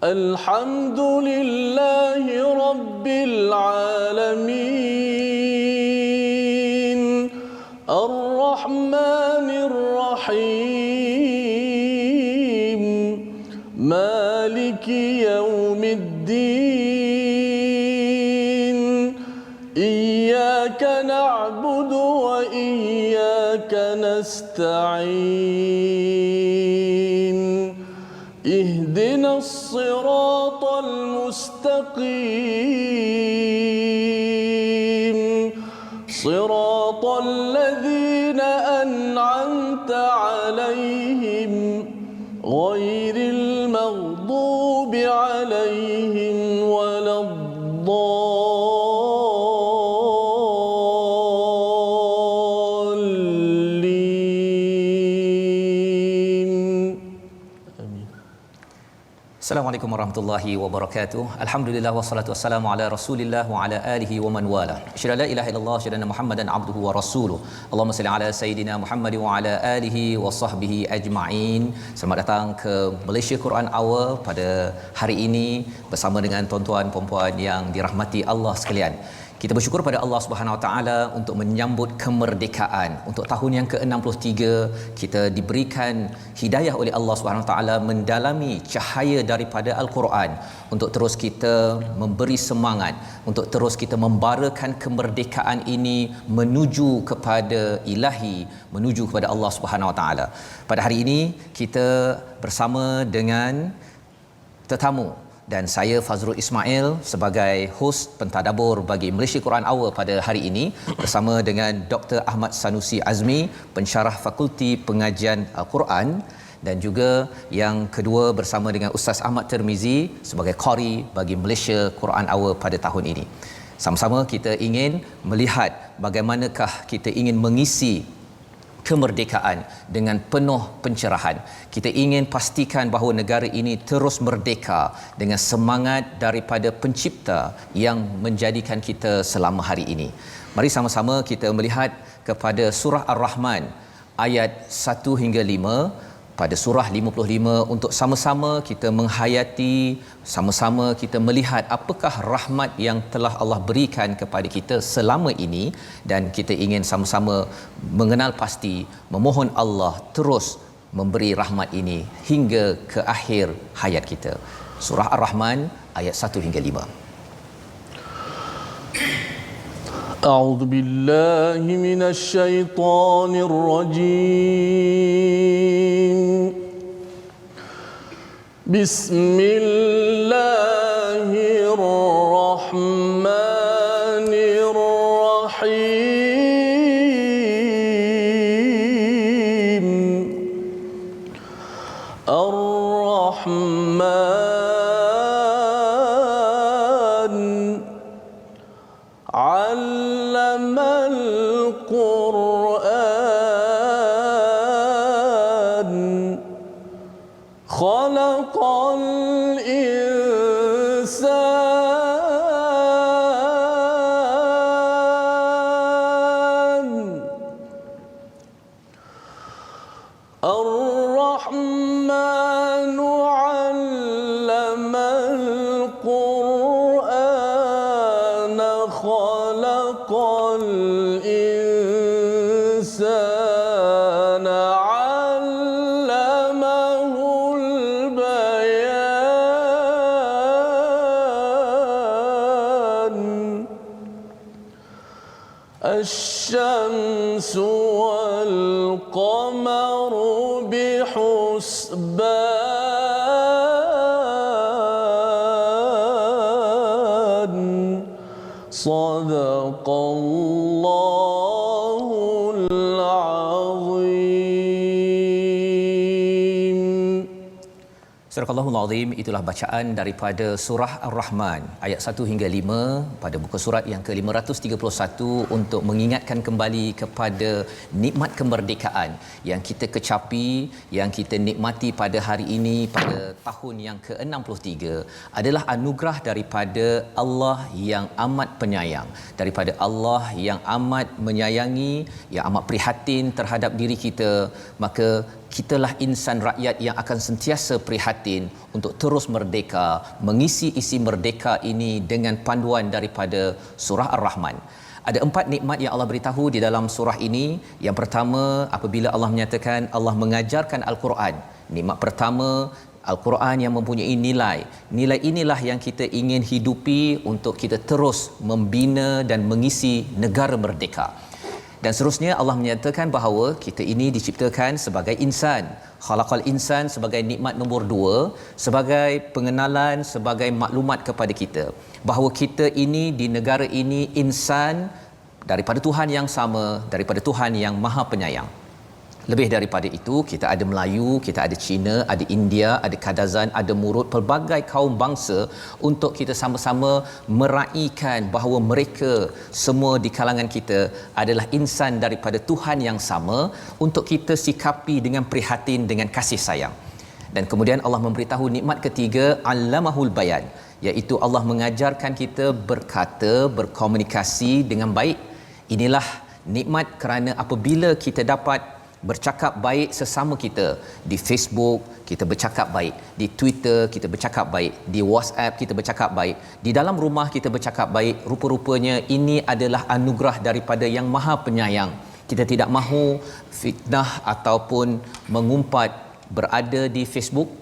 الحمد لله رب العالمين الرحمن الرحيم مالك يوم الدين إياك نعبد وإياك نستعين اهدنا الصراط المستقيم صراط الذين أنعمت عليهم غير المغضوب عليهم ولا الضالين. Assalamualaikum warahmatullahi wabarakatuh. Alhamdulillah wassalatu wassalamu ala Rasulillah wa ala alihi wa man wala. Asyhadu an la ilaha illallah asyhadu anna Muhammadan abduhu wa rasuluh. Allahumma salli ala sayidina Muhammad wa ala alihi wa sahbihi ajma'in. Selamat datang ke Malaysia Quran Hour pada hari ini bersama dengan tuan-tuan puan-puan yang dirahmati Allah sekalian. Kita bersyukur pada Allah Subhanahu Wa Taala untuk menyambut kemerdekaan. Untuk tahun yang ke-63 kita diberikan hidayah oleh Allah Subhanahu Wa Taala mendalami cahaya daripada Al-Quran untuk terus kita memberi semangat, untuk terus kita membarakan kemerdekaan ini menuju kepada Ilahi, menuju kepada Allah Subhanahu Wa Taala. Pada hari ini kita bersama dengan tetamu dan saya Fazrul Ismail sebagai hos pentadabur bagi Malaysia Quran Hour pada hari ini bersama dengan Dr. Ahmad Sanusi Azmi, pensyarah Fakulti Pengajian Al-Quran, dan juga yang kedua bersama dengan Ustaz Ahmad Tirmizi sebagai qari bagi Malaysia Quran Hour pada tahun ini. Sama-sama kita ingin melihat bagaimanakah kita ingin mengisi kemerdekaan dengan penuh pencerahan. Kita ingin pastikan bahawa negara ini terus merdeka dengan semangat daripada pencipta yang menjadikan kita selama hari ini. Mari sama-sama kita melihat kepada surah Ar-Rahman ayat 1 hingga 5. Pada surah 55 untuk sama-sama kita menghayati, sama-sama kita melihat apakah rahmat yang telah Allah berikan kepada kita selama ini, dan kita ingin sama-sama mengenal pasti, memohon Allah terus memberi rahmat ini hingga ke akhir hayat kita. Surah Ar-Rahman ayat 1 hingga 5. أعوذ بالله من الشيطان الرجيم بسم الله الرحمن الرحيم الرحمن علم القرآن خلق الإنسان الرحمن علم القرآن خلق الإنسان علمه البيان الشمس والقمر بحسبان صدق الله العظيم. Surah Al-Qur'anul Azim, itulah bacaan daripada surah Ar-Rahman ayat 1 hingga 5 pada buku surat yang ke-531 untuk mengingatkan kembali kepada nikmat kemerdekaan yang kita kecapi, yang kita nikmati pada hari ini pada tahun yang ke-63 adalah anugerah daripada Allah yang amat penyayang, daripada Allah yang amat menyayangi, yang amat prihatin terhadap diri kita. Maka kitalah insan rakyat yang akan sentiasa prihatin untuk terus merdeka, mengisi isi merdeka ini dengan panduan daripada surah Ar-Rahman. Ada 4 nikmat yang Allah beritahu di dalam surah ini. Yang pertama, apabila Allah menyatakan Allah mengajarkan Al-Quran, nikmat pertama, Al-Quran yang mempunyai nilai. Nilai inilah yang kita ingin hidupi untuk kita terus membina dan mengisi negara merdeka. Dan seterusnya Allah menyatakan bahawa kita ini diciptakan sebagai insan. Khalaqal insan sebagai nikmat nombor 2, sebagai pengenalan, sebagai maklumat kepada kita bahawa kita ini di negara ini insan daripada Tuhan yang sama, daripada Tuhan yang Maha Penyayang. Lebih daripada itu, kita ada Melayu, kita ada Cina, ada India, ada Kadazan, ada Murut, pelbagai kaum bangsa untuk kita sama-sama meraihkan bahawa mereka semua di kalangan kita adalah insan daripada Tuhan yang sama untuk kita sikapi dengan prihatin, dengan kasih sayang. Dan kemudian Allah memberitahu nikmat ketiga, Allamahul Bayan, iaitu Allah mengajarkan kita berkata, berkomunikasi dengan baik. Inilah nikmat kerana apabila kita dapat bercakap baik sesama kita, di Facebook kita bercakap baik, di Twitter kita bercakap baik, di WhatsApp kita bercakap baik, di dalam rumah kita bercakap baik, rupa-rupanya ini adalah anugerah daripada Yang Maha Penyayang. Kita tidak mahu fitnah ataupun mengumpat berada di Facebook,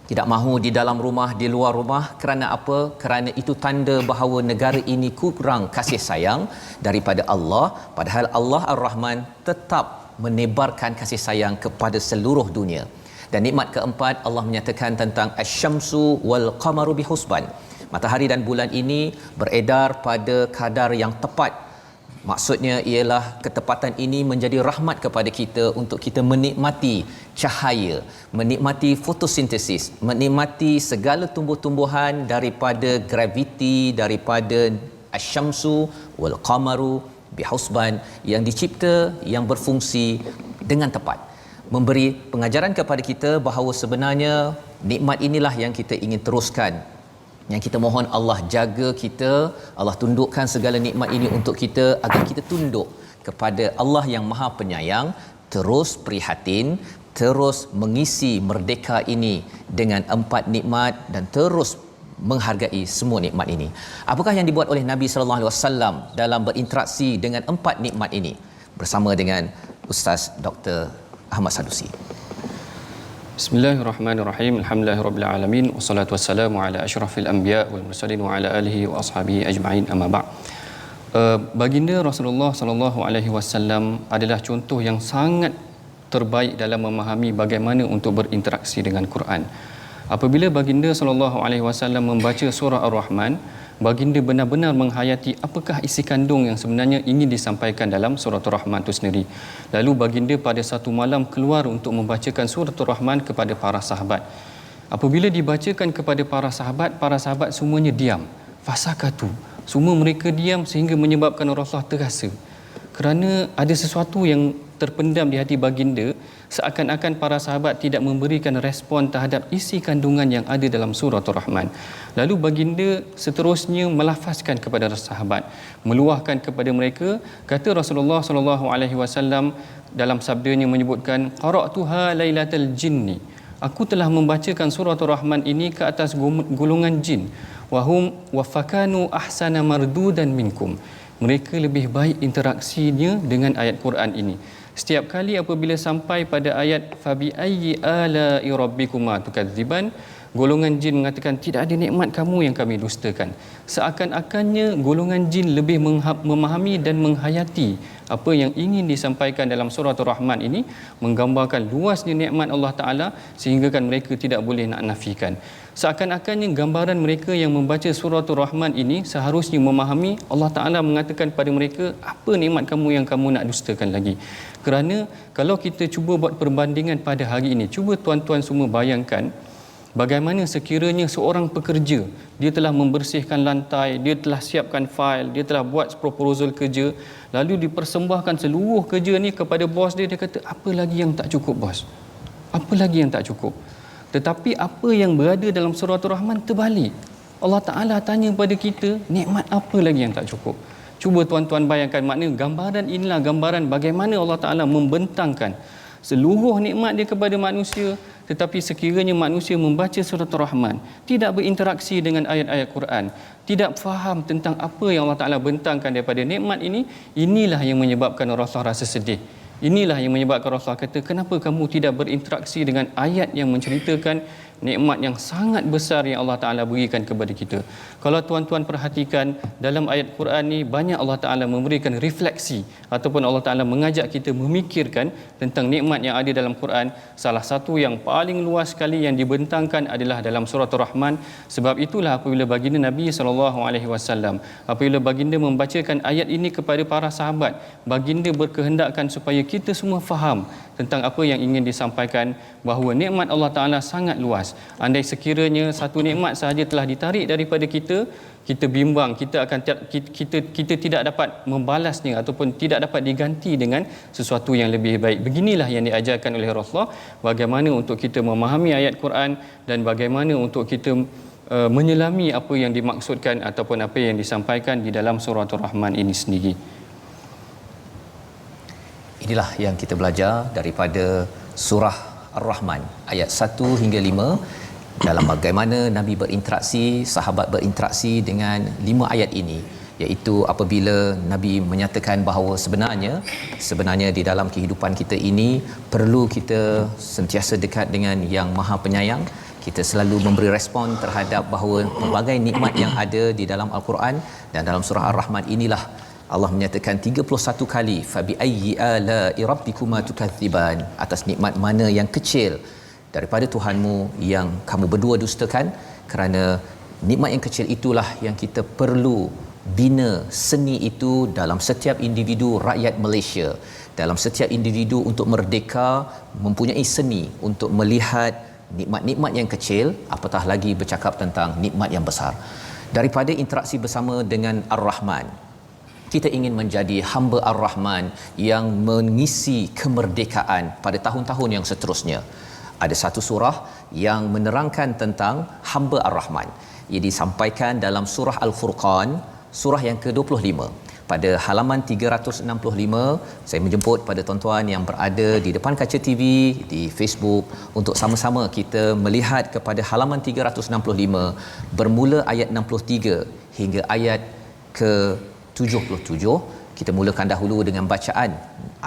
tidak mahu di dalam rumah, di luar rumah. Kerana apa? Kerana itu tanda bahawa negara ini kurang kasih sayang daripada Allah, padahal Allah Ar-Rahman tetap menebarkan kasih sayang kepada seluruh dunia. Dan nikmat keempat, Allah menyatakan tentang asy-syamsu wal qamaru bihusban. Matahari dan bulan ini beredar pada kadar yang tepat. Maksudnya ialah ketepatan ini menjadi rahmat kepada kita untuk kita menikmati cahaya, menikmati fotosintesis, menikmati segala tumbuh-tumbuhan daripada graviti, daripada asy-syamsu wal qamaru bihusban, yang dicipta, yang berfungsi dengan tepat, memberi pengajaran kepada kita bahawa sebenarnya nikmat inilah yang kita ingin teruskan, yang kita mohon Allah jaga kita, Allah tundukkan segala nikmat ini untuk kita agar kita tunduk kepada Allah yang Maha Penyayang, terus prihatin, terus mengisi merdeka ini dengan 4 nikmat dan terus menghargai semua nikmat ini. Apakah yang dibuat oleh Nabi sallallahu alaihi wasallam dalam berinteraksi dengan 4 nikmat ini? Bersama dengan Ustaz Dr. Ahmad Sadusi. Bismillahirrahmanirrahim. Alhamdulillahirabbil alamin, wassalatu wassalamu ala asyrafil anbiya wal mursalin wa ala alihi wa ashabihi ajma'in, amma ba'd. Baginda Rasulullah sallallahu alaihi wasallam adalah contoh yang sangat terbaik dalam memahami bagaimana untuk berinteraksi dengan Quran. Apabila baginda sallallahu alaihi wasallam membaca surah Ar-Rahman, baginda benar-benar menghayati apakah isi kandung yang sebenarnya ingin disampaikan dalam surah Ar-Rahman itu sendiri. Lalu baginda pada satu malam keluar untuk membacakan surah Ar-Rahman kepada para sahabat. Apabila dibacakan kepada para sahabat semuanya diam. Fasakatu. Semua mereka diam sehingga menyebabkan Rasulullah terasa. Kerana ada sesuatu yang terpendam di hati baginda, seakan-akan para sahabat tidak memberikan respon terhadap isi kandungan yang ada dalam surah Ar-Rahman. Lalu baginda seterusnya melafazkan kepada sahabat, meluahkan kepada mereka, kata Rasulullah sallallahu alaihi wasallam dalam sabdanya menyebutkan, qara'tuha lailatal jinni, aku telah membacakan surah Ar-Rahman ini ke atas golongan jin, wahum wafakanu ahsana mardudan minkum, mereka lebih baik interaksinya dengan ayat Quran ini. Setiap kali apabila sampai pada ayat fabi ayyi ala'i rabbikuma tukadziban, golongan jin mengatakan tidak ada nikmat kamu yang kami dustakan. Seakan-akannya golongan jin lebih memahami dan menghayati apa yang ingin disampaikan dalam surah Ar-Rahman ini, menggambarkan luasnya nikmat Allah Ta'ala sehingga kan mereka tidak boleh nak nafikan. Seakan-akannya gambaran mereka yang membaca surah Ar-Rahman ini seharusnya memahami Allah Ta'ala mengatakan pada mereka, apa nikmat kamu yang kamu nak dustakan lagi. Kerana kalau kita cuba buat perbandingan pada hari ini, cuba tuan-tuan semua bayangkan bagaimana sekiranya seorang pekerja, dia telah membersihkan lantai, dia telah siapkan fail, dia telah buat proposal kerja, lalu dipersembahkan seluruh kerja ni kepada bos dia, dia kata, apa lagi yang tak cukup bos? Apa lagi yang tak cukup? Tetapi apa yang berada dalam surah Ar-Rahman terbalik. Allah Ta'ala tanya pada kita, nikmat apa lagi yang tak cukup? Cuba tuan-tuan bayangkan, maknanya gambaran inilah gambaran bagaimana Allah Ta'ala membentangkan seluruh nikmat dia kepada manusia. Tetapi sekiranya manusia membaca surah Ar-Rahman, tidak berinteraksi dengan ayat-ayat Quran, tidak faham tentang apa yang Allah Ta'ala bentangkan daripada nikmat ini, inilah yang menyebabkan Rasulullah rasa sedih. Inilah yang menyebabkan Rasulullah kata, kenapa kamu tidak berinteraksi dengan ayat yang menceritakan nikmat yang sangat besar yang Allah Ta'ala berikan kepada kita. Kalau tuan-tuan perhatikan dalam ayat Quran ni, banyak Allah Ta'ala memberikan refleksi ataupun Allah Ta'ala mengajak kita memikirkan tentang nikmat yang ada dalam Quran. Salah satu yang paling luas sekali yang dibentangkan adalah dalam surah Ar-Rahman. Sebab itulah apabila baginda Nabi SAW, apabila baginda membacakan ayat ini kepada para sahabat, baginda berkehendakkan supaya kita semua faham tentang apa yang ingin disampaikan, bahawa nikmat Allah Ta'ala sangat luas. Andai sekiranya satu nikmat sahaja telah ditarik daripada kita, kita bimbang, kita tidak dapat membalasnya ataupun tidak dapat diganti dengan sesuatu yang lebih baik. Beginilah yang diajarkan oleh Rasulullah, bagaimana untuk kita memahami ayat Quran dan bagaimana untuk kita menyelami apa yang dimaksudkan ataupun apa yang disampaikan di dalam surah Ar-Rahman ini sendiri. Inilah yang kita belajar daripada surah Ar-Rahman ayat 1 hingga 5, dalam bagaimana Nabi berinteraksi, sahabat berinteraksi dengan 5 ayat ini, iaitu apabila Nabi menyatakan bahawa sebenarnya di dalam kehidupan kita ini perlu kita sentiasa dekat dengan Yang Maha Penyayang. Kita selalu memberi respon terhadap bahawa pelbagai nikmat yang ada di dalam Al-Quran, dan dalam surah Ar-Rahman inilah Allah menyatakan 31 kali, fabi ayyi ala'i rabbikuma tukadziban, atas nikmat mana yang kecil daripada Tuhanmu yang kamu berdua dustakan. Kerana nikmat yang kecil itulah yang kita perlu bina seni itu dalam setiap individu rakyat Malaysia, dalam setiap individu untuk merdeka mempunyai seni untuk melihat nikmat-nikmat yang kecil, apatah lagi bercakap tentang nikmat yang besar. Daripada interaksi bersama dengan Ar-Rahman, kita ingin menjadi hamba Ar-Rahman yang mengisi kemerdekaan pada tahun-tahun yang seterusnya. Ada satu surah yang menerangkan tentang hamba Ar-Rahman. Ia disampaikan dalam surah Al-Furqan, surah yang ke-25. Pada halaman 365, saya menjemput pada tuan-tuan yang berada di depan kaca TV, di Facebook, untuk sama-sama kita melihat kepada halaman 365, bermula ayat 63 hingga ayat ke-77. Kita mulakan dahulu dengan bacaan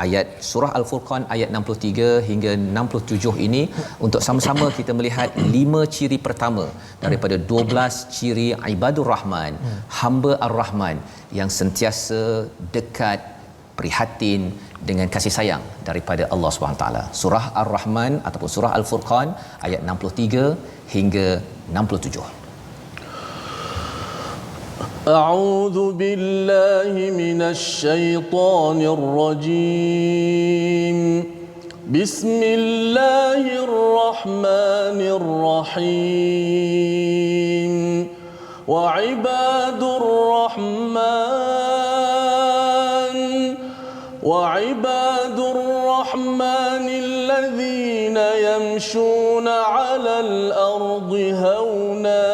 ayat surah Al-Furqan ayat 63 hingga 67 ini, untuk sama-sama kita melihat 5 ciri pertama daripada 12 ciri ibadur Rahman, hamba Ar-Rahman yang sentiasa dekat, prihatin dengan kasih sayang daripada Allah SWT. Surah Ar-Rahman ataupun surah Al-Furqan ayat 63 hingga 67. أعوذ بالله من الشيطان الرجيم بسم الله الرحمن الرحيم وعباد الرحمن الذين يمشون على الأرض هونا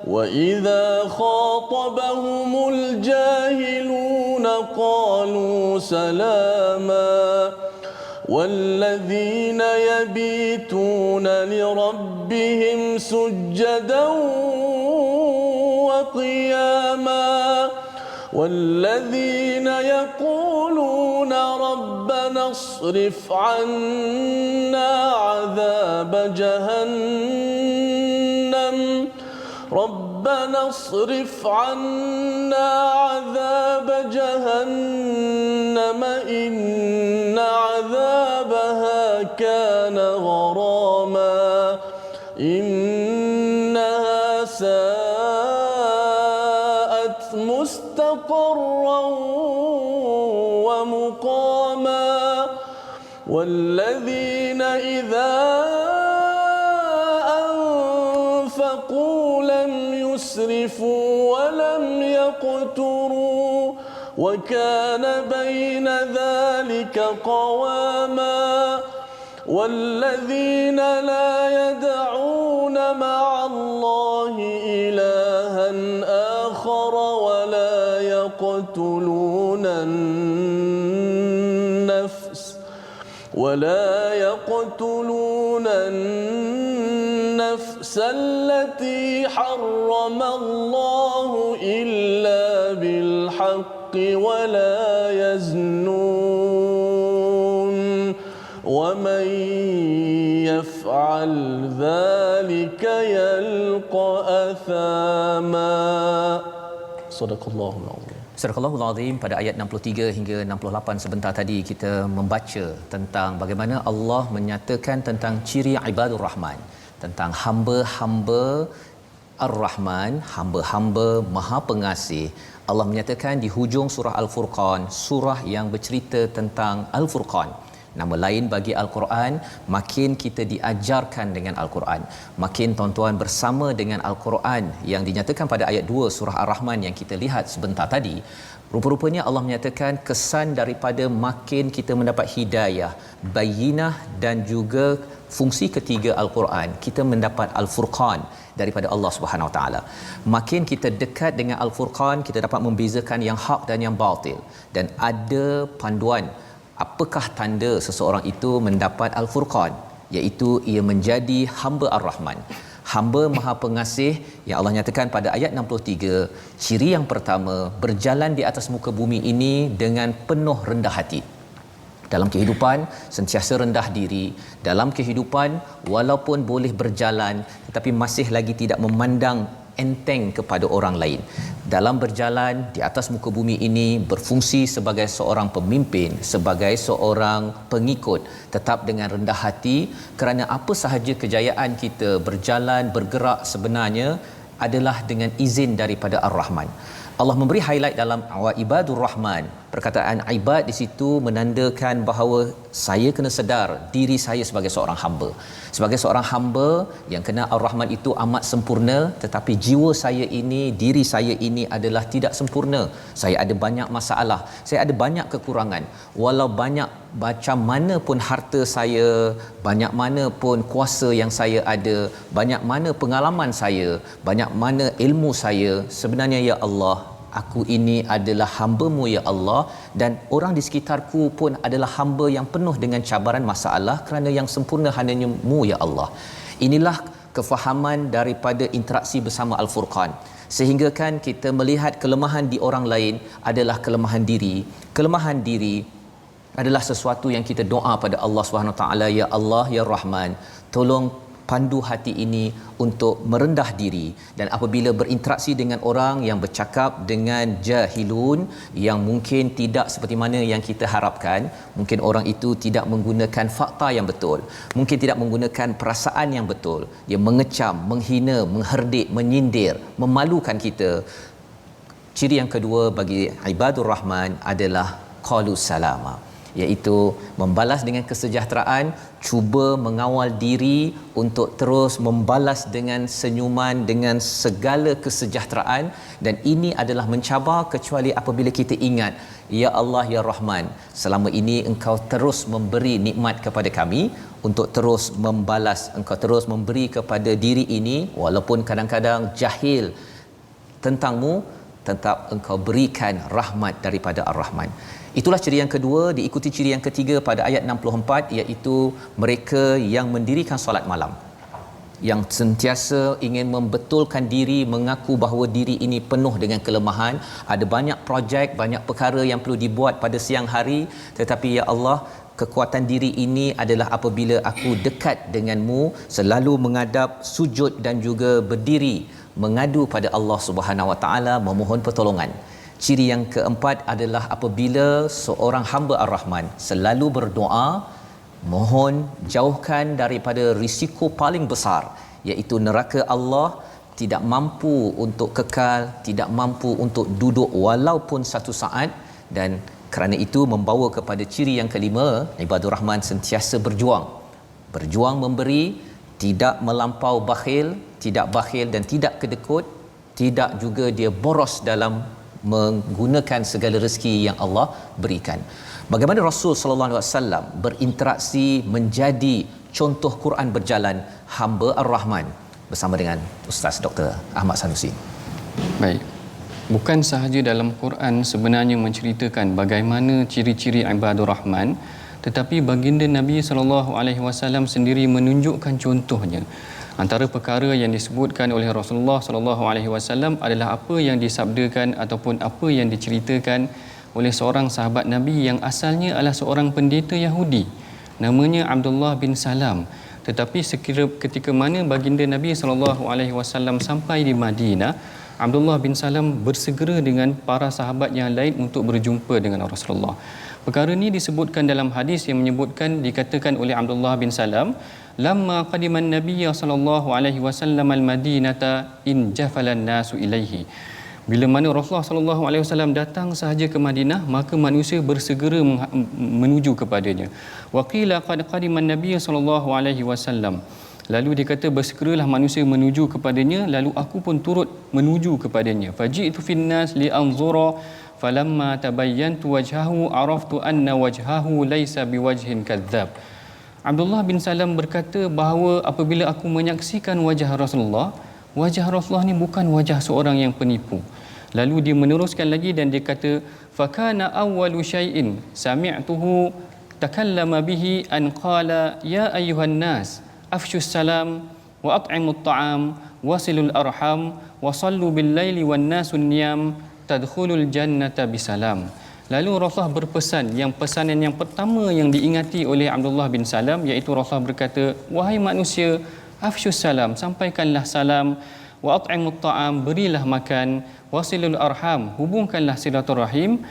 وإذا خاطبهم الجاهلون قالوا سلاما والذين يبيتون لربهم سجدا وقياما والذين يقولون ربنا اصرف عنا عذاب جهنم ربنا اصرف عنا عذاب جهنم إن عذابها كان غراما إنها ساءت مستقرا ومقاما والذين إذا يسرفوا ولم يقتروا وكان بين ذلك قواما والذين لا يدعون مع الله إلها آخر ولا يقتلون ولا يقتلون النفس التي حرم الله إلا بالحق ولا يزنون ومن يفعل ذلك يلقى أثاما. صدق الله العظيم. Surah Al-Azim pada ayat 63 hingga 68 sebentar tadi kita membaca tentang bagaimana Allah menyatakan tentang ciri ibadur Rahman, tentang hamba-hamba Ar-Rahman, hamba-hamba Maha Pengasih. Allah menyatakan di hujung surah Al-Furqan, surah yang bercerita tentang Al-Furqan. Nama lain bagi Al-Quran, makin kita diajarkan dengan Al-Quran, makin tuan-tuan bersama dengan Al-Quran yang dinyatakan pada ayat 2 surah Ar-Rahman yang kita lihat sebentar tadi. Rupa-rupanya Allah menyatakan kesan daripada makin kita mendapat hidayah, bayinah dan juga fungsi ketiga Al-Quran, kita mendapat Al-Furqan daripada Allah Subhanahu Wa Taala. Makin kita dekat dengan Al-Furqan, kita dapat membezakan yang hak dan yang batil, dan ada panduan apakah tanda seseorang itu mendapat Al-Furqan, iaitu ia menjadi hamba Ar-Rahman, hamba Maha Pengasih yang Allah nyatakan pada ayat 63. Ciri yang pertama, berjalan di atas muka bumi ini dengan penuh rendah hati. Dalam kehidupan sentiasa rendah diri, dalam kehidupan walaupun boleh berjalan tetapi masih lagi tidak memandang enteng kepada orang lain. Dalam berjalan di atas muka bumi ini berfungsi sebagai seorang pemimpin, sebagai seorang pengikut, tetap dengan rendah hati, kerana apa sahaja kejayaan kita berjalan bergerak sebenarnya adalah dengan izin daripada Ar-Rahman. Allah memberi highlight dalam ibadur Rahman. Perkataan ibad di situ menandakan bahawa saya kena sedar diri saya sebagai seorang hamba. Sebagai seorang hamba yang kena Ar-Rahman itu amat sempurna, tetapi jiwa saya ini, diri saya ini adalah tidak sempurna. Saya ada banyak masalah, saya ada banyak kekurangan. Walau banyak macam mana pun harta saya, banyak mana pun kuasa yang saya ada, banyak mana pengalaman saya, banyak mana ilmu saya, sebenarnya ya Allah, aku ini adalah hamba-Mu ya Allah, dan orang di sekitarku pun adalah hamba yang penuh dengan cabaran masalah, kerana yang sempurna hanya Mu ya Allah. Inilah kefahaman daripada interaksi bersama Al-Furqan, sehingga kan kita melihat kelemahan di orang lain adalah kelemahan diri. Kelemahan diri adalah sesuatu yang kita doa pada Allah Subhanahu Wa Taala, ya Allah ya Rahman, tolong pandu hati ini untuk merendah diri. Dan apabila berinteraksi dengan orang yang bercakap dengan jahilun, yang mungkin tidak seperti mana yang kita harapkan, mungkin orang itu tidak menggunakan fakta yang betul, mungkin tidak menggunakan perasaan yang betul, dia mengecam, menghina, mengherdik, menyindir, memalukan kita. Ciri yang kedua bagi ibadur Rahman adalah qalu salama, iaitu membalas dengan kesejahteraan, cuba mengawal diri untuk terus membalas dengan senyuman, dengan segala kesejahteraan. Dan ini adalah mencabar kecuali apabila kita ingat, ya Allah ya Rahman, selama ini Engkau terus memberi nikmat kepada kami, untuk terus membalas, Engkau terus memberi kepada diri ini, walaupun kadang-kadang jahil tentang-Mu, tetap Engkau berikan rahmat daripada Ar-Rahman. Itulah ciri yang kedua. Diikuti ciri yang ketiga pada ayat 64, iaitu mereka yang mendirikan solat malam, yang sentiasa ingin membetulkan diri, mengaku bahawa diri ini penuh dengan kelemahan, ada banyak projek, banyak perkara yang perlu dibuat pada siang hari, tetapi ya Allah, kekuatan diri ini adalah apabila aku dekat denganmu, selalu menghadap, sujud dan juga berdiri mengadu pada Allah Subhanahu Wa Taala, memohon pertolongan. Ciri yang keempat adalah apabila seorang hamba Ar-Rahman selalu berdoa, mohon jauhkan daripada risiko paling besar, iaitu neraka Allah, tidak mampu untuk kekal, tidak mampu untuk duduk walaupun satu saat. Dan kerana itu membawa kepada ciri yang kelima, ibadur Rahman sentiasa berjuang memberi, tidak melampau bakhil, tidak bakhil dan tidak kedekut, tidak juga dia boros dalam menggunakan segala rezeki yang Allah berikan. Bagaimana Rasul sallallahu alaihi wasallam berinteraksi menjadi contoh Quran berjalan hamba Ar-Rahman, bersama dengan Ustaz Dr. Ahmad Sanusi. Baik. Bukan sahaja dalam Quran sebenarnya menceritakan bagaimana ciri-ciri ibadur Rahman, tetapi baginda Nabi SAW sendiri menunjukkan contohnya. Antara perkara yang disebutkan oleh Rasulullah SAW adalah apa yang disabdakan ataupun apa yang diceritakan oleh seorang sahabat Nabi yang asalnya adalah seorang pendeta Yahudi, namanya Abdullah bin Salam. Tetapi ketika mana baginda Nabi SAW sampai di Madinah, Abdullah bin Salam bersegera dengan para sahabat yang lain untuk berjumpa dengan Rasulullah. Perkara ini disebutkan dalam hadis yang menyebutkan, dikatakan oleh Abdullah bin Salam, lamma qadiman nabiyya sallallahu alaihi wasallam al-Madinata in jafalan nasu ilaihi. Bila mana Rasulullah sallallahu alaihi wasallam datang sahaja ke Madinah, maka manusia bersegera menuju kepadanya. Wa qila qad qadiman nabiyya sallallahu alaihi wasallam. Lalu dia kata bersegeralah manusia menuju kepadanya, lalu aku pun turut menuju kepadanya. Faji'tu fin nas li anzura falamma tabayyantu wajhahu araftu anna wajhahu laysa biwajhin kadzdzab. Abdullah bin Salam berkata bahawa apabila aku menyaksikan wajah Rasulullah ni bukan wajah seorang yang penipu. Lalu dia meneruskan lagi dan dia kata, fakana awwalu syai'in sami'tuhu takallama bihi an qala ya ayyuhan nas afshus salam wa at'imut ta'am wasilul arham wa sallu bil laili wan nasu niyam tadkhulul jannata bisalam. Lalu Rasulullah berpesan, yang pesanan yang pertama yang diingati oleh Abdullah bin Salam, iaitu Rasulullah berkata, wahai manusia, afshus salam, sampaikanlah salam, wa at'imut ta'am, berilah makan, wasilul arham, hubungkanlah silaturahim,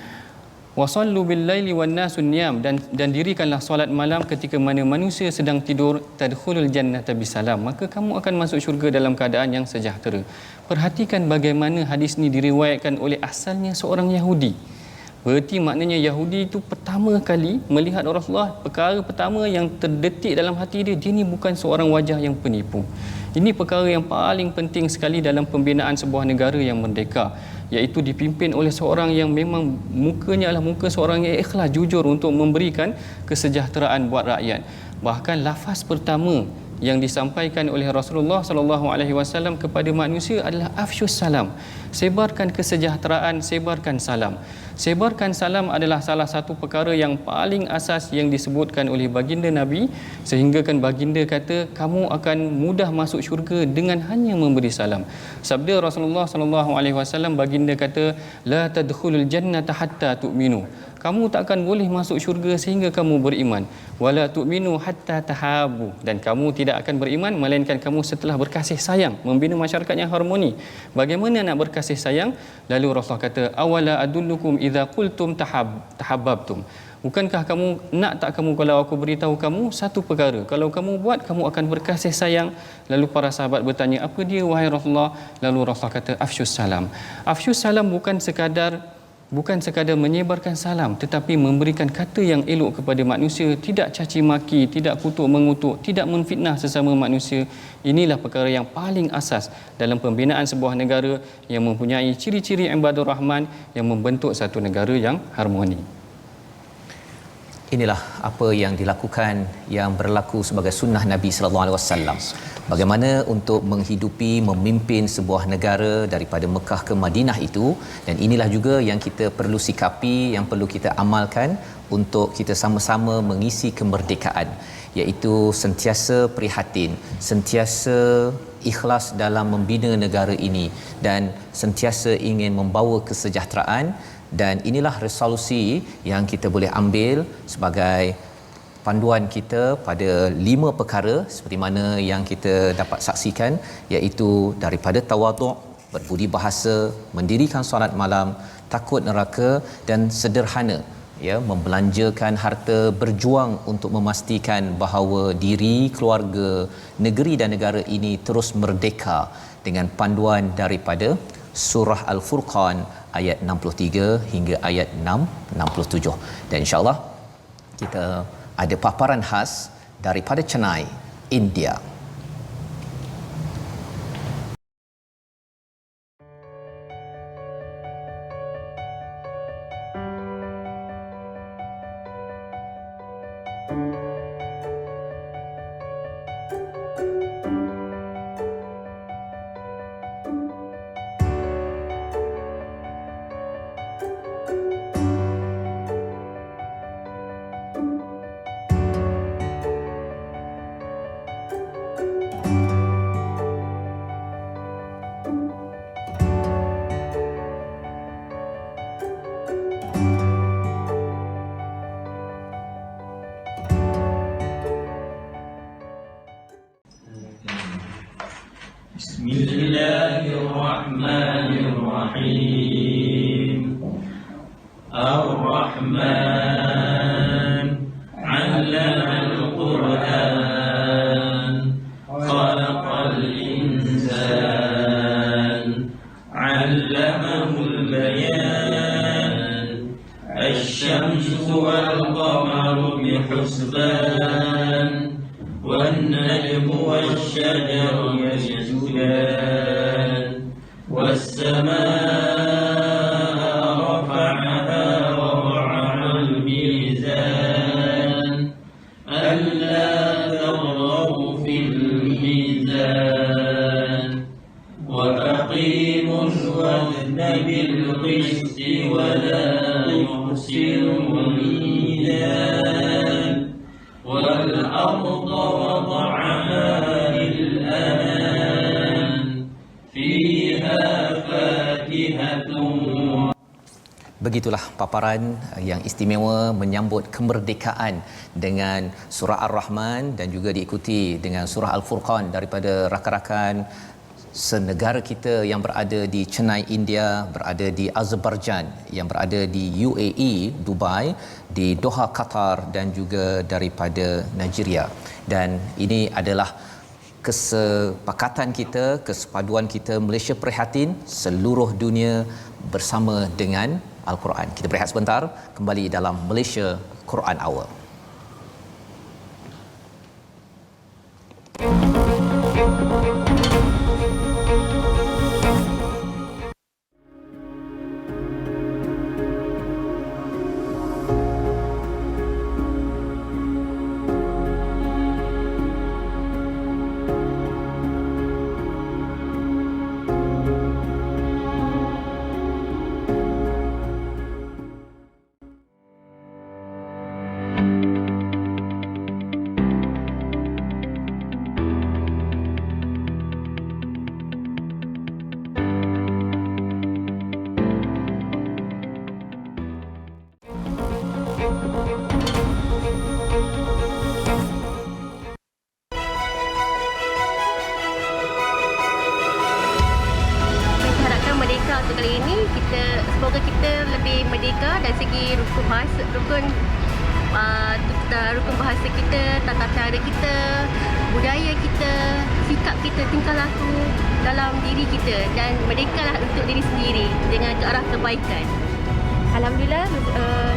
wa sallu bil laili wan nasu niyam, dan dirikanlah solat malam ketika mana manusia sedang tidur, tadkhulul jannata bisalam, maka kamu akan masuk syurga dalam keadaan yang sejahtera. Perhatikan bagaimana hadis ini diriwayatkan oleh asalnya seorang Yahudi. Berarti maknanya Yahudi itu pertama kali melihat Rasulullah, perkara pertama yang terdetik dalam hati dia ni bukan seorang wajah yang penipu. Ini perkara yang paling penting sekali dalam pembinaan sebuah negara yang merdeka, iaitu dipimpin oleh seorang yang memang mukanya adalah muka seorang yang ikhlas, jujur untuk memberikan kesejahteraan buat rakyat. Bahkan lafaz pertama yang disampaikan oleh Rasulullah SAW kepada manusia adalah afshus salam, sebarkan kesejahteraan, sebarkan salam. Sebarkan salam adalah salah satu perkara yang paling asas yang disebutkan oleh baginda Nabi, sehingga kan baginda kata kamu akan mudah masuk syurga dengan hanya memberi salam. Sabda Rasulullah SAW, baginda kata la tadkhulul jannata hatta tu'minu, kamu takkan boleh masuk syurga sehingga kamu beriman. Wala tu'minu hatta tahabu, dan kamu tidak akan beriman melainkan kamu setelah berkasih sayang, membina masyarakat yang harmoni. Bagaimana nak berkasih sayang? Lalu Rasulullah kata, awala adullukum idza qultum tahabbabtum. Bukankah kamu nak tak kamu kalau aku beritahu kamu satu perkara, kalau kamu buat kamu akan berkasih sayang? Lalu para sahabat bertanya, apa dia wahai Rasulullah? Lalu Rasulullah kata, afshus salam. Afshus salam bukan sekadar menyebarkan salam, tetapi memberikan kata yang elok kepada manusia, tidak caci maki, tidak kutuk mengutuk, tidak menfitnah sesama manusia. Inilah perkara yang paling asas dalam pembinaan sebuah negara yang mempunyai ciri-ciri ibadur rahman yang membentuk satu negara yang harmoni. Inilah apa yang dilakukan, yang berlaku sebagai sunnah Nabi sallallahu alaihi wasallam. Bagaimana untuk menghidupi, memimpin sebuah negara daripada Mekah ke Madinah itu, dan inilah juga yang kita perlu sikapi, yang perlu kita amalkan untuk kita sama-sama mengisi kemerdekaan, iaitu sentiasa prihatin, sentiasa ikhlas dalam membina negara ini dan sentiasa ingin membawa kesejahteraan. Dan inilah resolusi yang kita boleh ambil sebagai panduan kita pada 5 perkara seperti mana yang kita dapat saksikan, iaitu daripada tawaduk, berbudi bahasa, mendirikan solat malam, takut neraka, dan sederhana, ya, membelanjakan harta, berjuang untuk memastikan bahawa diri, keluarga, negeri dan negara ini terus merdeka dengan panduan daripada surah Al-Furqan ayat 63 hingga ayat 67. Dan insya-Allah kita ada paparan khas daripada Chennai, India. الرجيم الرحمن علم القرآن خلق الإنسان علمه البيان الشمس والقمر بحسبان والنجم والشجر يسجدان والسماء رفعها ووضع الميزان ألا تطغوا في الميزان وأقيموا الوزن بالقسط ولا يخسروا الميزان والأرض وضعها للأنام فيها فاكهة. Begitulah paparan yang istimewa menyambut kemerdekaan dengan surah Ar-Rahman dan juga diikuti dengan surah Al-Furqan daripada rakan-rakan senegara kita yang berada di Chennai, India, berada di Azerbaijan, yang berada di UAE, Dubai, di Doha, Qatar dan juga daripada Nigeria. Dan ini adalah kesepakatan kita, kesepaduan kita, Malaysia prihatin, seluruh dunia bersama dengan Al-Quran. Kita berehat sebentar, kembali dalam Malaysia Quran Hour. Untuk kali ini semoga kita lebih merdeka dari segi rukun bahasa kita, tata cara kita, budaya kita, sikap kita, tingkah laku dalam diri kita, dan merdekalah untuk diri sendiri dengan ke arah kebaikan. Alhamdulillah,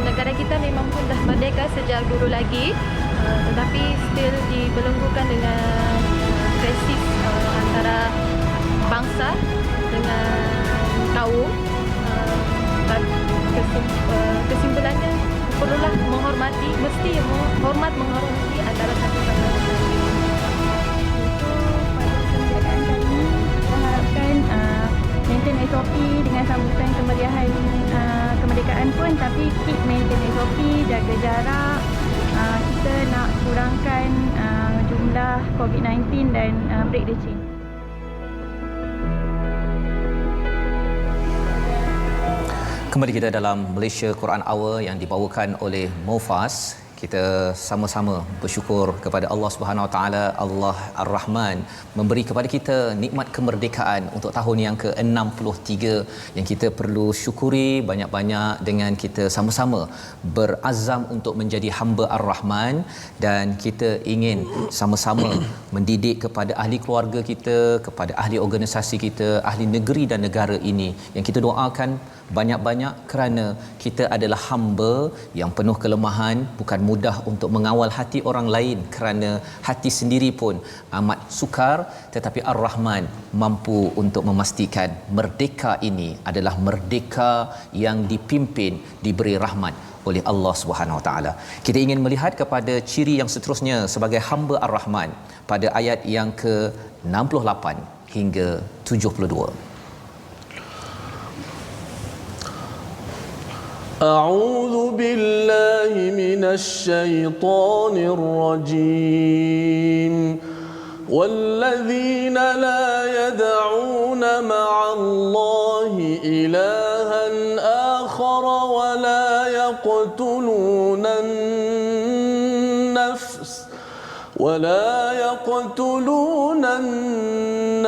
negara kita memang pun dah merdeka sejak dulu lagi, tetapi still dibelenggukan dengan krisis antara bangsa dengan kaum. Kesimpulannya perlulah menghormati, mesti menghormati antara satu sama lain. Untuk pada kemerdekaan kali ini, kita harapkan maintain SOP dengan sambutan kemeriahan kemerdekaan pun, tapi keep maintain SOP, jaga jarak. Kita nak kurangkan jumlah COVID-19 dan break the chain. Kembali kita dalam Malaysia Quran Hour yang dibawakan oleh Mufas. Kita sama-sama bersyukur kepada Allah Subhanahu Wa Taala, Allah Ar-Rahman, memberi kepada kita nikmat kemerdekaan untuk tahun yang ke-63 yang kita perlu syukuri banyak-banyak dengan kita sama-sama berazam untuk menjadi hamba Ar-Rahman, dan kita ingin sama-sama mendidik kepada ahli keluarga kita, kepada ahli organisasi kita, ahli negeri dan negara ini, yang kita doakan banyak-banyak kerana kita adalah hamba yang penuh kelemahan, bukan mudah untuk mengawal hati orang lain kerana hati sendiri pun amat sukar, tetapi Ar-Rahman mampu untuk memastikan merdeka ini adalah merdeka yang dipimpin, diberi rahmat oleh Allah Subhanahu Wa Taala. Kita ingin melihat kepada ciri yang seterusnya sebagai hamba Ar-Rahman pada ayat yang ke-68 hingga 72. أعوذ بالله من الشيطان الرجيم والذين لا يدعون مع الله إلها آخر ولا يقتلون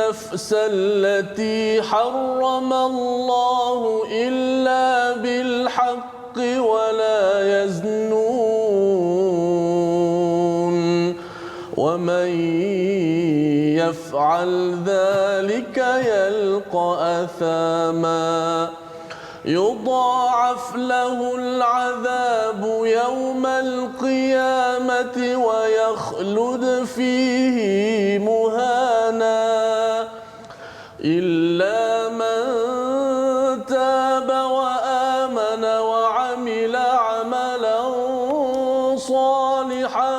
النفس التي حرم الله إلا بالحق ولا يزنون ومن يفعل ذلك يلقى أثاما يضاعف له العذاب يوم القيامة ويخلد فيه مهانا إلا من تاب وآمن وعمل عملا صالحا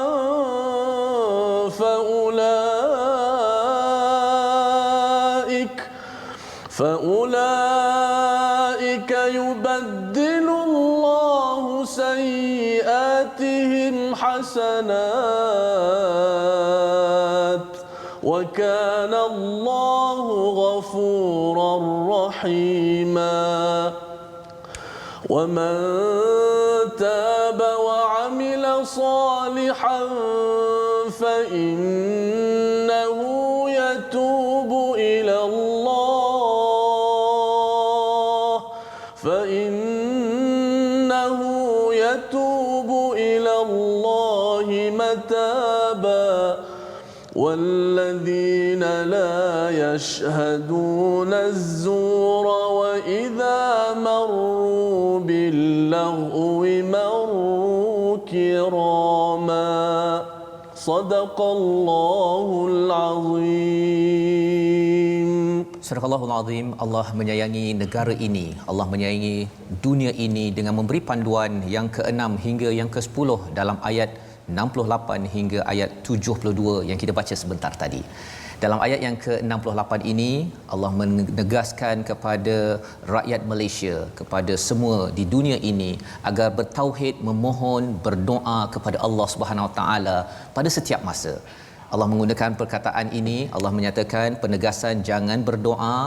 فأولئك يبدل الله سيئاتهم حسنات وكان الله غفورا رحيما ومن تاب وعمل صالحا فإنه يتوب إلى الله متابا والذين لا يشهدون الزور وإذا مروا باللغو مروا كراما صدق الله العظيم. Surah Allahul Azim. Allah menyayangi negara ini, Allah menyayangi dunia ini dengan memberi panduan yang ke-6 hingga yang ke-10 dalam ayat 68 hingga ayat 72 yang kita baca sebentar tadi. Dalam ayat yang ke-68 ini Allah menegaskan kepada rakyat Malaysia, kepada semua di dunia ini agar bertauhid, memohon, berdoa kepada Allah Subhanahu Wa Taala pada setiap masa. Allah menggunakan perkataan ini, Allah menyatakan penegasan jangan berdoa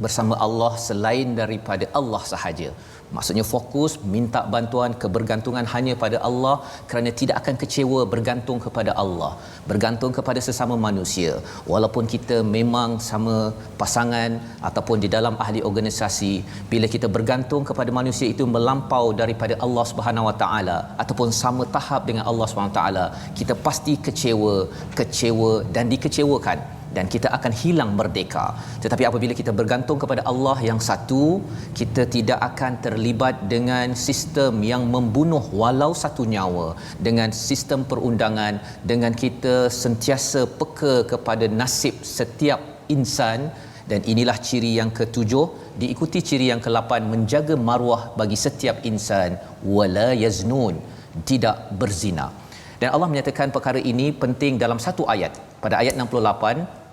bersama Allah selain daripada Allah sahaja. Maksudnya fokus minta bantuan, kebergantungan hanya pada Allah, kerana tidak akan kecewa bergantung kepada Allah, bergantung kepada sesama manusia. Walaupun kita memang sama pasangan ataupun di dalam ahli organisasi, bila kita bergantung kepada manusia itu melampau daripada Allah Subhanahu Wa Taala ataupun sama tahap dengan Allah Subhanahu Wa Taala, kita pasti kecewa dan dikecewakan dan kita akan hilang merdeka. Tetapi apabila kita bergantung kepada Allah yang satu, kita tidak akan terlibat dengan sistem yang membunuh walau satu nyawa, dengan sistem perundangan, dengan kita sentiasa peka kepada nasib setiap insan. Dan inilah ciri yang ke-7, diikuti ciri yang ke-8, menjaga maruah bagi setiap insan, wala yaznun, tidak berzina. Dan Allah menyatakan perkara ini penting dalam satu ayat, pada ayat 68,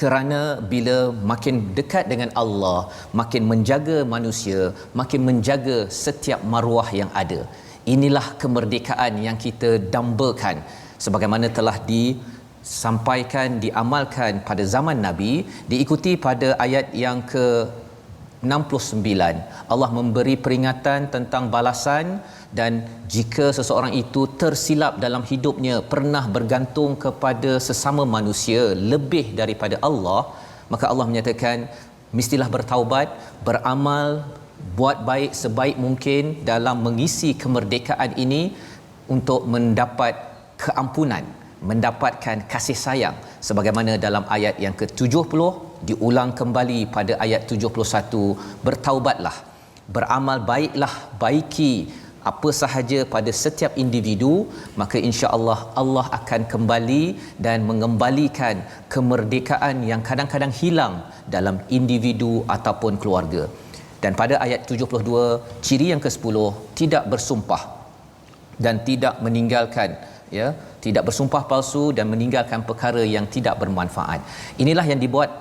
kerana bila makin dekat dengan Allah, makin menjaga manusia, makin menjaga setiap maruah yang ada. Inilah kemerdekaan yang kita dambakan sebagaimana telah disampaikan, diamalkan pada zaman Nabi. Diikuti pada ayat yang ke-69, Allah memberi peringatan tentang balasan. Dan jika seseorang itu tersilap dalam hidupnya, pernah bergantung kepada sesama manusia lebih daripada Allah, maka Allah menyatakan mestilah bertaubat, beramal, buat baik sebaik mungkin dalam mengisi kemerdekaan ini untuk mendapat keampunan, mendapatkan kasih sayang, sebagaimana dalam ayat yang ke-70 diulang kembali pada ayat 71, bertaubatlah, beramal baiklah, baiki apa sahaja pada setiap individu, maka insya-Allah Allah akan kembali dan mengembalikan kemerdekaan yang kadang-kadang hilang dalam individu ataupun keluarga. Dan pada ayat 72, ciri yang ke-10, tidak bersumpah dan tidak meninggalkan, tidak bersumpah palsu dan meninggalkan perkara yang tidak bermanfaat. Inilah yang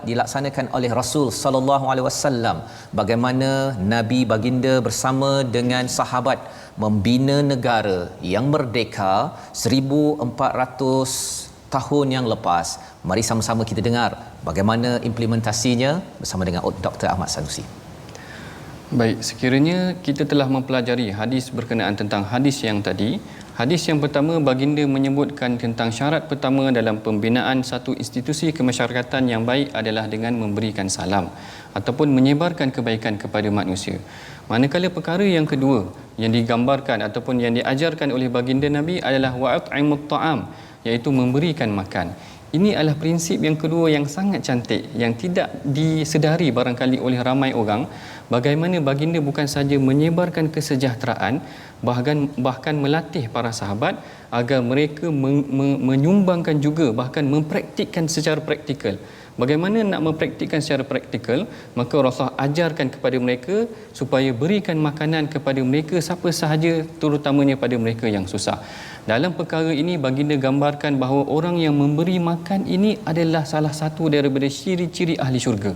dilaksanakan oleh Rasul sallallahu alaihi wasallam, bagaimana Nabi baginda bersama dengan sahabat membina negara yang merdeka 1400 tahun yang lepas. Mari sama-sama kita dengar bagaimana implementasinya bersama dengan Dr. Ahmad Sanusi. Baik, sekiranya kita telah mempelajari hadis berkenaan tentang hadis yang tadi, Hadis yang pertama, baginda menyebutkan tentang syarat pertama dalam pembinaan satu institusi kemasyarakatan yang baik adalah dengan memberikan salam ataupun menyebarkan kebaikan kepada manusia. Manakala perkara yang kedua yang digambarkan ataupun yang diajarkan oleh baginda Nabi adalah wa'at'imut ta'am, iaitu memberikan makan. Ini adalah prinsip yang kedua yang sangat cantik, yang tidak disedari barangkali oleh ramai orang. Bagaimana baginda bukan saja menyebarkan kesejahteraan, bahkan melatih para sahabat agar mereka menyumbangkan juga, bahkan mempraktikkan secara praktikal. Bagaimana nak mempraktikkan secara praktikal? Maka Rasulullah ajarkan kepada mereka supaya berikan makanan kepada mereka siapa sahaja, terutamanya pada mereka yang susah. Dalam perkara ini baginda gambarkan bahawa orang yang memberi makan ini adalah salah satu daripada ciri-ciri ahli syurga.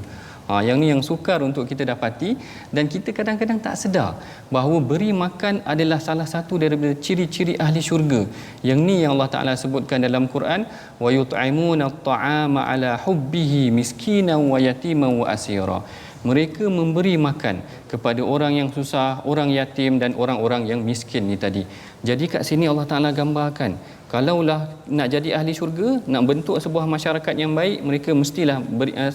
Yang ni yang sukar untuk kita dapati, dan kita kadang-kadang tak sedar bahawa beri makan adalah salah satu daripada ciri-ciri ahli syurga. Yang ni yang Allah Ta'ala sebutkan dalam Quran, wa yut'imuna at-ta'ama ala hubbihi miskinan wa yatiman wa asira. Mereka memberi makan kepada orang yang susah, orang yatim dan orang-orang yang miskin ni tadi. Jadi kat sini Allah Ta'ala gambarkan, kalaulah nak jadi ahli syurga, nak bentuk sebuah masyarakat yang baik, mereka mestilah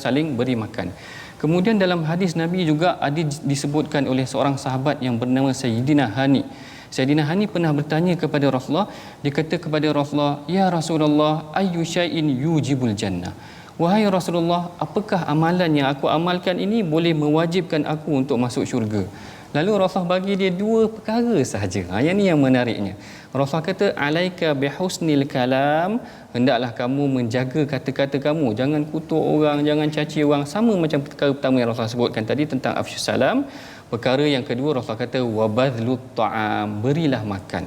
saling beri makan. Kemudian dalam hadis Nabi juga ada disebutkan oleh seorang sahabat yang bernama Sayyidina Hani. Sayyidina Hani pernah bertanya kepada Rasulullah, dia kata kepada Rasulullah, "Ya Rasulullah, ayyu syai'in yujibul jannah?" Wahai Rasulullah, apakah amalan yang aku amalkan ini boleh mewajibkan aku untuk masuk syurga? Lalu Rasulullah bagi dia dua perkara sahaja. Yang ni yang menariknya. Rasulullah kata, alaika bihusnil kalam, hendaklah kamu menjaga kata-kata kamu, jangan kutuk orang, jangan caci orang. Sama macam perkara pertama yang Rasulullah sebutkan tadi tentang afsyus salam. Perkara yang kedua Rasulullah kata wabadlut ta'am, berilah makan.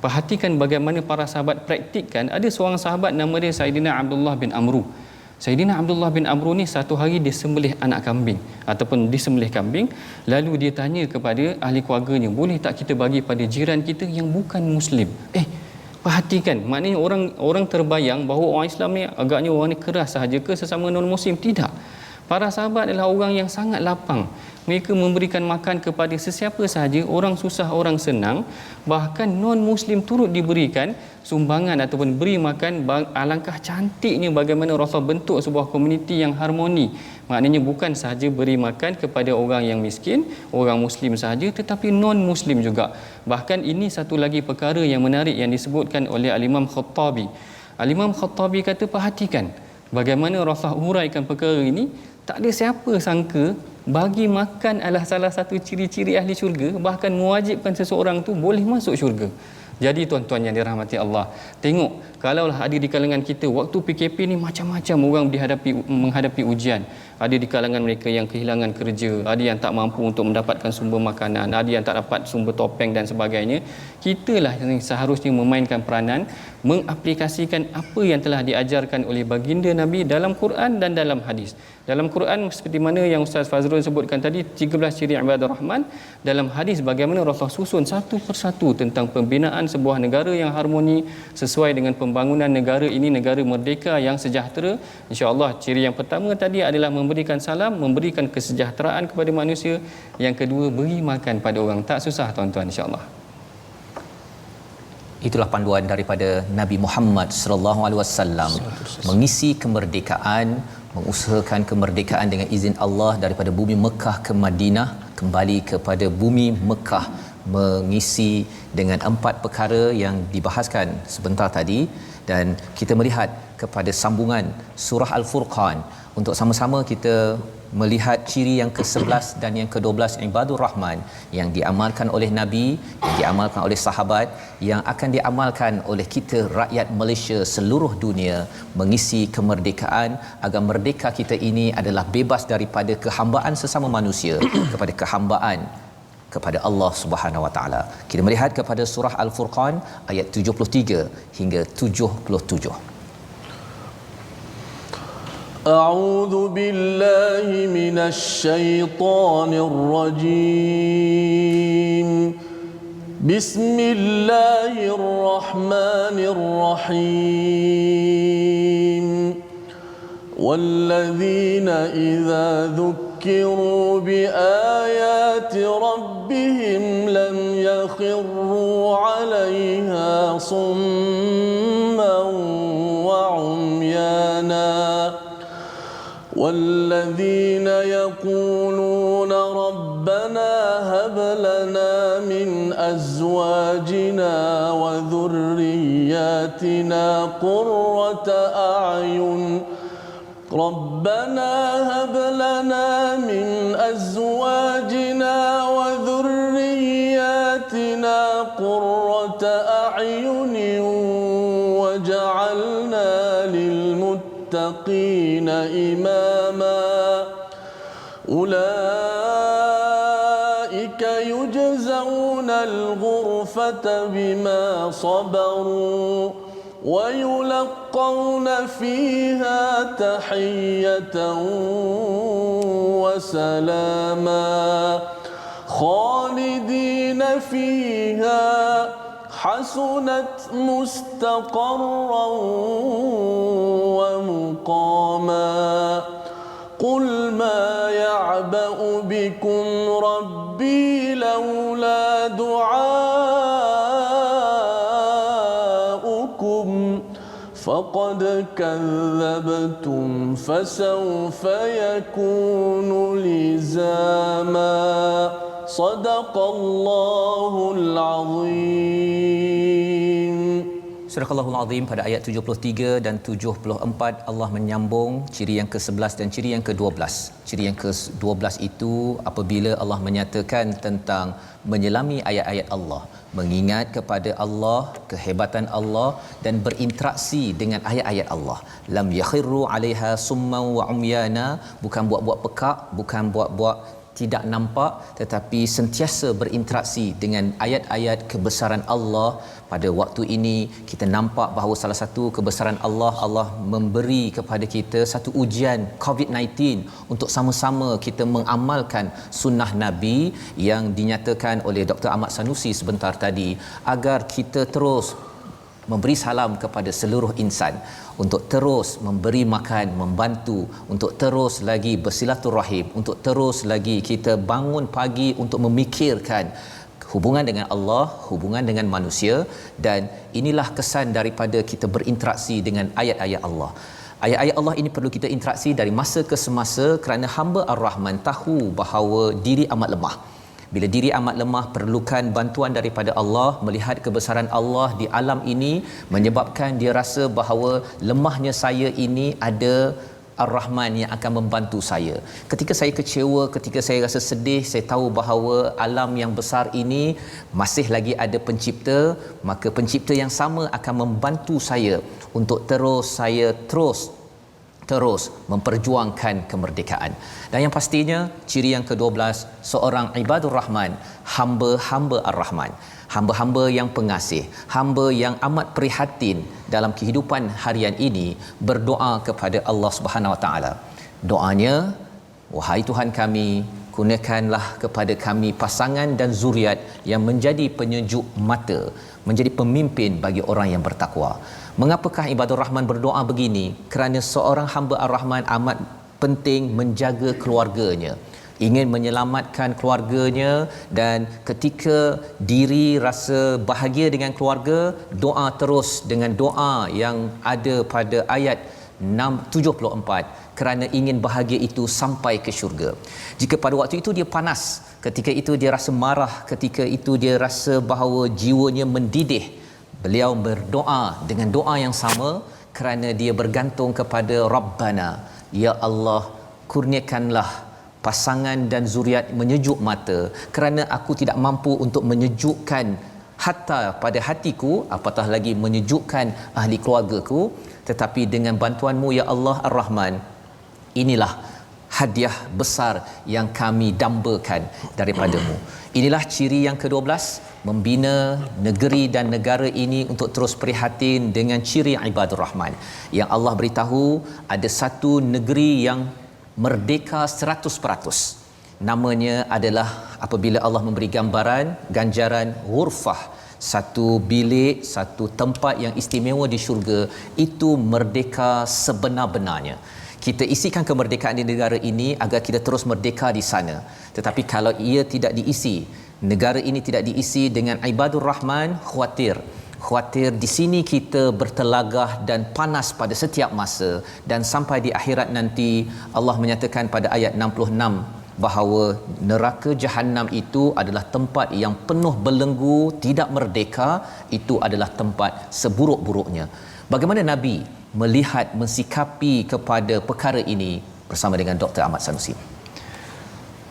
Perhatikan bagaimana para sahabat praktikkan. Ada seorang sahabat nama dia Sayyidina Abdullah bin Amru. Sayyidina Abdullah bin Amru ni satu hari dia sembelih anak kambing ataupun disembelih kambing, lalu dia tanya kepada ahli keluarganya, boleh tak kita bagi pada jiran kita yang bukan muslim? Perhatikan, maknanya orang terbayang bahawa orang Islam ni agaknya orang ni keras sahaja ke sesama non muslim? Tidak. Para sahabat adalah orang yang sangat lapang. Mereka memberikan makan kepada sesiapa sahaja, orang susah, orang senang, bahkan non-muslim turut diberikan sumbangan ataupun beri makan. Alangkah cantiknya bagaimana Rasulullah bentuk sebuah komuniti yang harmoni. Maknanya bukan sahaja beri makan kepada orang yang miskin, orang muslim sahaja, tetapi non-muslim juga. Bahkan ini satu lagi perkara yang menarik yang disebutkan oleh Al-Imam Khattabi. Al-Imam Khattabi kata, perhatikan bagaimana Rasulullah huraikan perkara ini. Tak ada siapa sangka bagi makan adalah salah satu ciri-ciri ahli syurga, bahkan mewajibkan seseorang tu boleh masuk syurga. Jadi tuan-tuan yang dirahmati Allah, tengok kalaulah ada di kalangan kita waktu PKP ni macam-macam orang menghadapi ujian. Ada di kalangan mereka yang kehilangan kerja, ada yang tak mampu untuk mendapatkan sumber makanan, ada yang tak dapat sumber topeng dan sebagainya. Kitalah yang seharusnya memainkan peranan, mengaplikasikan apa yang telah diajarkan oleh baginda Nabi dalam Quran dan dalam hadis. Dalam Quran seperti mana yang Ustaz Fazrul sebutkan tadi, 13 ciri ibadah Rahman. Dalam hadis bagaimana Rasulullah susun satu persatu tentang pembinaan sebuah negara yang harmoni sesuai dengan pembangunan negara ini, negara merdeka yang sejahtera. InsyaAllah ciri yang pertama tadi adalah memberikan salam, memberikan kesejahteraan kepada manusia. Yang kedua, beri makan pada orang tak susah tuan-tuan, insyaAllah. Itulah panduan daripada Nabi Muhammad sallallahu alaihi wasallam, mengisi kemerdekaan, mengusahakan kemerdekaan dengan izin Allah daripada bumi Mekah ke Madinah, kembali kepada bumi Mekah, mengisi dengan 4 perkara yang dibahaskan sebentar tadi, dan kita melihat kepada sambungan surah Al-Furqan untuk sama-sama kita melihat ciri yang ke-11 dan yang ke-12 ibadur rahman yang diamalkan oleh Nabi, yang diamalkan oleh sahabat, yang akan diamalkan oleh kita rakyat Malaysia seluruh dunia, mengisi kemerdekaan agar merdeka kita ini adalah bebas daripada kehambaan sesama manusia kepada kehambaan kepada Allah Subhanahu Wa Taala. Kita melihat kepada surah Al-Furqan ayat 73 hingga 77. أعوذ بالله من الشيطان الرجيم بسم الله الرحمن الرحيم والذين إذا ذكروا ذكروا بآيات ربهم لم يخروا عليها صما وعميانا والذين يقولون ربنا هب لنا من أزواجنا وذرياتنا قرة أعين ربنا هب لنا من أزواجنا وذرياتنا قرة أعين وجعلنا للمتقين إماما أولئك يجزون الغرفة بما صبروا ويلقون فيها تحية وسلاما خالدين فيها حسنت مستقرا ومقاما قل ما يعبأ بكم ربي لولا دعاؤكم فقد كذبتم فسوف يكون لزاما صدق الله العظيم. Surah Al-Allahul Azim pada ayat 73 dan 74 Allah menyambung ciri yang ke-11 dan ciri yang ke-12. Ciri yang ke-12 itu apabila Allah menyatakan tentang menyelami ayat-ayat Allah, mengingat kepada Allah, kehebatan Allah dan berinteraksi dengan ayat-ayat Allah. Lam yakhirru 'alaiha summan wa umyana, bukan buat-buat pekak, bukan buat-buat tidak nampak, tetapi sentiasa berinteraksi dengan ayat-ayat kebesaran Allah. Pada waktu ini kita nampak bahawa salah satu kebesaran Allah, Allah memberi kepada kita satu ujian COVID-19 untuk sama-sama kita mengamalkan sunnah Nabi yang dinyatakan oleh Dr. Ahmad Sanusi sebentar tadi, agar kita terus memberi salam kepada seluruh insan, untuk terus memberi makan, membantu, untuk terus lagi bersilaturahim, untuk terus lagi kita bangun pagi untuk memikirkan hubungan dengan Allah, hubungan dengan manusia. Dan inilah kesan daripada kita berinteraksi dengan ayat-ayat Allah. Ayat-ayat Allah ini perlu kita interaksi dari masa ke semasa, kerana hamba Ar-Rahman tahu bahawa diri amat lemah. Bila diri amat lemah, perlukan bantuan daripada Allah. Melihat kebesaran Allah di alam ini menyebabkan dia rasa bahawa lemahnya saya ini ada Ar-Rahman yang akan membantu saya. Ketika saya kecewa, ketika saya rasa sedih, saya tahu bahawa alam yang besar ini masih lagi ada pencipta, maka pencipta yang sama akan membantu saya untuk terus memperjuangkan kemerdekaan. Dan yang pastinya ciri yang ke-12, seorang ibadur rahman, hamba-hamba ar-Rahman, hamba-hamba yang pengasih, hamba yang amat prihatin dalam kehidupan harian ini, berdoa kepada Allah Subhanahu Wa Taala. Doanya, wahai Tuhan kami, kurniakanlah kepada kami pasangan dan zuriat yang menjadi penyejuk mata, menjadi pemimpin bagi orang yang bertakwa. Mengapakah ibadur rahman berdoa begini? Kerana seorang hamba ar-Rahman amat penting menjaga keluarganya, ingin menyelamatkan keluarganya, dan ketika diri rasa bahagia dengan keluarga, doa terus dengan doa yang ada pada ayat 74, kerana ingin bahagia itu sampai ke syurga. Jika pada waktu itu dia panas, ketika itu dia rasa marah, ketika itu dia rasa bahawa jiwanya mendidih, beliau berdoa dengan doa yang sama, kerana dia bergantung kepada Rabbana, ya Allah, kurniakanlah pasangan dan zuriat menyejuk mata, kerana aku tidak mampu untuk menyejukkan hatta pada hatiku, apatah lagi menyejukkan ahli keluargaku. Tetapi dengan bantuanmu ya Allah Ar-Rahman, inilah hadiah besar yang kami dambakan daripadamu. Inilah ciri yang ke-12, membina negeri dan negara ini untuk terus prihatin dengan ciri ibadur rahman. Yang Allah beritahu ada satu negeri yang merdeka 100%. Namanya adalah, apabila Allah memberi gambaran, ganjaran ghurfah, satu bilik, satu tempat yang istimewa di syurga, itu merdeka sebenar-benarnya. Kita isikan kemerdekaan di negara ini agar kita terus merdeka di sana. Tetapi kalau ia tidak diisi, negara ini tidak diisi dengan ibadur rahman, khawatir di sini kita bertelagah dan panas pada setiap masa, dan sampai di akhirat nanti Allah menyatakan pada ayat 66 bahawa neraka Jahannam itu adalah tempat yang penuh belenggu, tidak merdeka, itu adalah tempat seburuk-buruknya. Bagaimana Nabi melihat, mensikapi kepada perkara ini bersama dengan Dr. Ahmad Sanusi?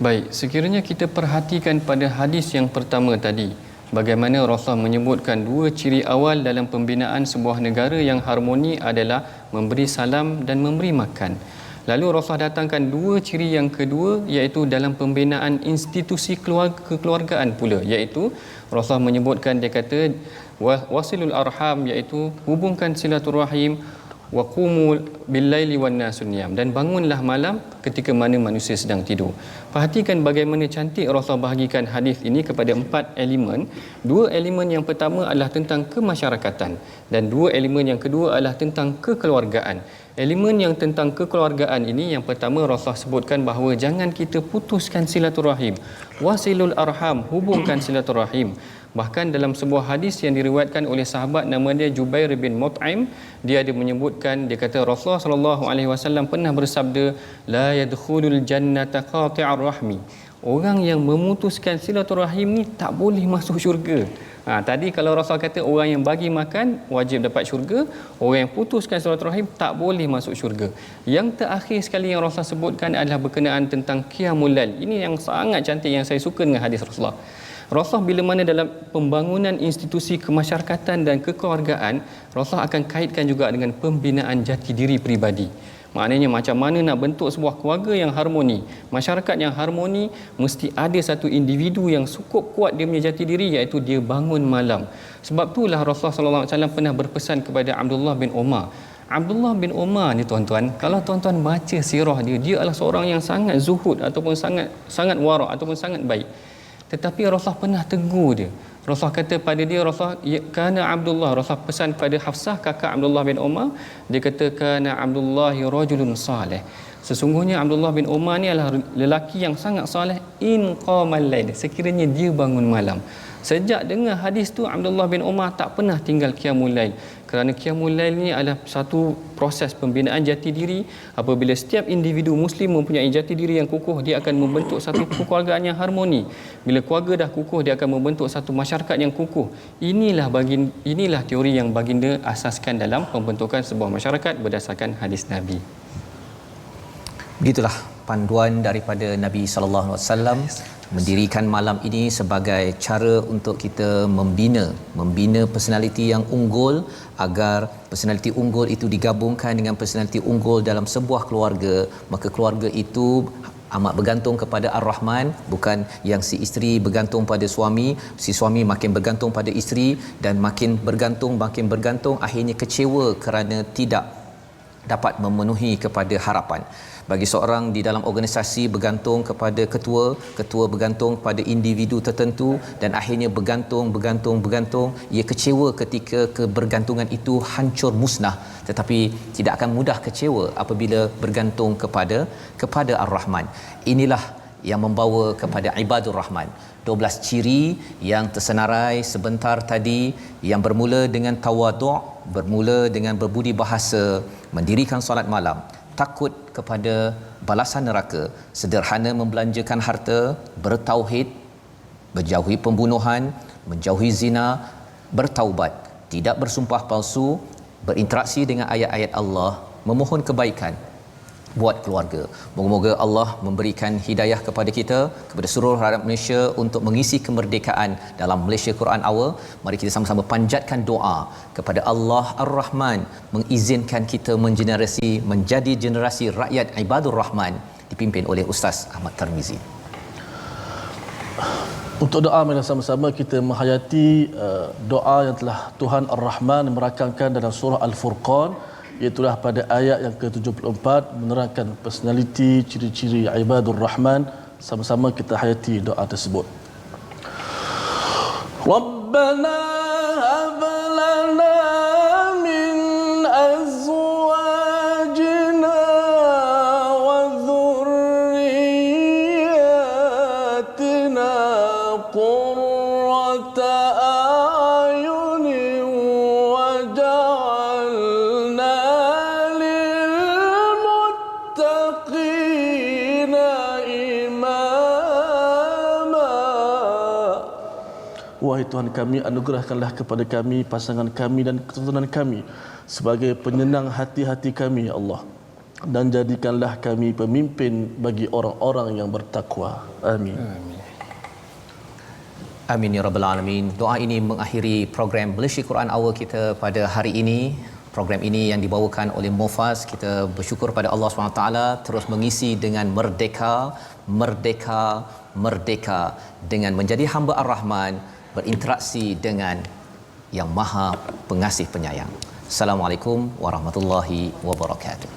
Baik, sekiranya kita perhatikan pada hadis yang pertama tadi, bagaimana Rasulullah menyebutkan dua ciri awal dalam pembinaan sebuah negara yang harmoni adalah memberi salam dan memberi makan. Lalu Rasulullah datangkan dua ciri yang kedua, iaitu dalam pembinaan institusi kekeluargaan pula, iaitu Rasulullah menyebutkan, dia kata wasilul arham, iaitu hubungkan silaturahim, wa qumu bil-laili wan-nasun niyam, dan bangunlah malam ketika mana manusia sedang tidur. Perhatikan bagaimana cantik Rasulullah bahagikan hadis ini kepada 4 elemen. 2 elemen yang pertama adalah tentang kemasyarakatan, dan 2 elemen yang kedua adalah tentang kekeluargaan. Elemen yang tentang kekeluargaan ini, yang pertama Rasulullah sebutkan bahawa jangan kita putuskan silaturahim. Wasilul arham, hubungkan silaturahim. Bahkan dalam sebuah hadis yang diriwayatkan oleh sahabat nama dia Jubair bin Mut'im, dia ada menyebutkan, dia kata Rasulullah sallallahu alaihi wasallam pernah bersabda, la yadkhulul jannata qati'ur rahmi. Orang yang memutuskan silaturahim ni tak boleh masuk syurga. Tadi kalau Rasul kata orang yang bagi makan wajib dapat syurga, orang yang putuskan silaturahim tak boleh masuk syurga. Yang terakhir sekali yang Rasul sebutkan adalah berkenaan tentang qiyamul lail. Ini yang sangat cantik, yang saya suka dengan hadis Rasulullah. Rasulullah bila mana dalam pembangunan institusi kemasyarakatan dan kekeluargaan, Rasulullah akan kaitkan juga dengan pembinaan jati diri peribadi. Maknanya macam mana nak bentuk sebuah keluarga yang harmoni, masyarakat yang harmoni, mesti ada satu individu yang cukup kuat dia punya jati diri, iaitu dia bangun malam. Sebab itulah Rasulullah sallallahu alaihi wasallam pernah berpesan kepada Abdullah bin Umar. Abdullah bin Umar ni tuan-tuan, kalau tuan-tuan baca sirah dia, dia adalah seorang yang sangat zuhud ataupun sangat wara' ataupun sangat baik. Tetapi Rasulullah pernah tegur dia. Rasulullah kata pada dia, Rasulullah kana Abdullah, Rasulullah pesan pada Hafsah kakak Abdullah bin Umar, dia kata kana Abdullahi rajulun salih. Sesungguhnya Abdullah bin Umar ni adalah lelaki yang sangat soleh, in qamal lail, sekiranya dia bangun malam. Sejak dengar hadis tu, Abdullah bin Umar tak pernah tinggal qiyamul lail. Kerana qiyamul lail ni adalah satu proses pembinaan jati diri. Apabila setiap individu muslim mempunyai jati diri yang kukuh, dia akan membentuk satu kekeluargaan yang harmoni. Bila keluarga dah kukuh, dia akan membentuk satu masyarakat yang kukuh. Inilah teori yang baginda asaskan dalam pembentukan sebuah masyarakat berdasarkan hadis Nabi. Begitulah panduan daripada Nabi sallallahu alaihi wasallam, mendirikan malam ini sebagai cara untuk kita membina personaliti yang unggul, agar personaliti unggul itu digabungkan dengan personaliti unggul dalam sebuah keluarga. Maka keluarga itu amat bergantung kepada Ar-Rahman, bukan yang si isteri bergantung pada suami, si suami makin bergantung pada isteri, dan makin bergantung akhirnya kecewa kerana tidak dapat memenuhi kepada harapan. Bagi seorang di dalam organisasi bergantung kepada ketua bergantung pada individu tertentu, dan akhirnya bergantung, ia kecewa ketika kebergantungan itu hancur musnah. Tetapi tidak akan mudah kecewa apabila bergantung kepada Ar-Rahman. Inilah yang membawa kepada ibadur rahman. 12 ciri yang tersenarai sebentar tadi, yang bermula dengan tawaduk, bermula dengan berbudi bahasa, mendirikan solat malam, takut kepada balasan neraka, sederhana membelanjakan harta, bertauhid, menjauhi pembunuhan, menjauhi zina, bertaubat, tidak bersumpah palsu, berinteraksi dengan ayat-ayat Allah, memohon kebaikan buat keluarga. Moga-moga Allah memberikan hidayah kepada kita, kepada seluruh rakyat Malaysia untuk mengisi kemerdekaan dalam Malaysia Quran Hour. Mari kita sama-sama panjatkan doa kepada Allah Ar-Rahman mengizinkan kita menjadi generasi rakyat ibadur rahman dipimpin oleh Ustaz Ahmad Tarmizi. Untuk doa, mari sama-sama kita menghayati doa yang telah Tuhan Ar-Rahman merakamkan dalam surah Al-Furqan, iaitulah pada ayat yang ke-74, menerangkan personaliti, ciri-ciri ibadur rahman. Sama-sama kita hayati doa tersebut. Rabbana hab lana min azwajina قرة أعين وجعلنا للمتقين إماما. Wahai Tuhan kami, anugerahkanlah kepada kami pasangan kami dan keturunan kami sebagai penyenang hati-hati kami, ya Allah, dan jadikanlah kami pemimpin bagi orang-orang yang bertakwa. Amin. Amin ya rabbal alamin. Doa ini mengakhiri program Malaysia Quran Hour kita pada hari ini. Program ini yang dibawakan oleh Mufaz. Kita bersyukur pada Allah SWT terus mengisi dengan merdeka, merdeka, merdeka dengan menjadi hamba Ar-Rahman, berinteraksi dengan yang Maha Pengasih Penyayang. Assalamualaikum warahmatullahi wabarakatuh.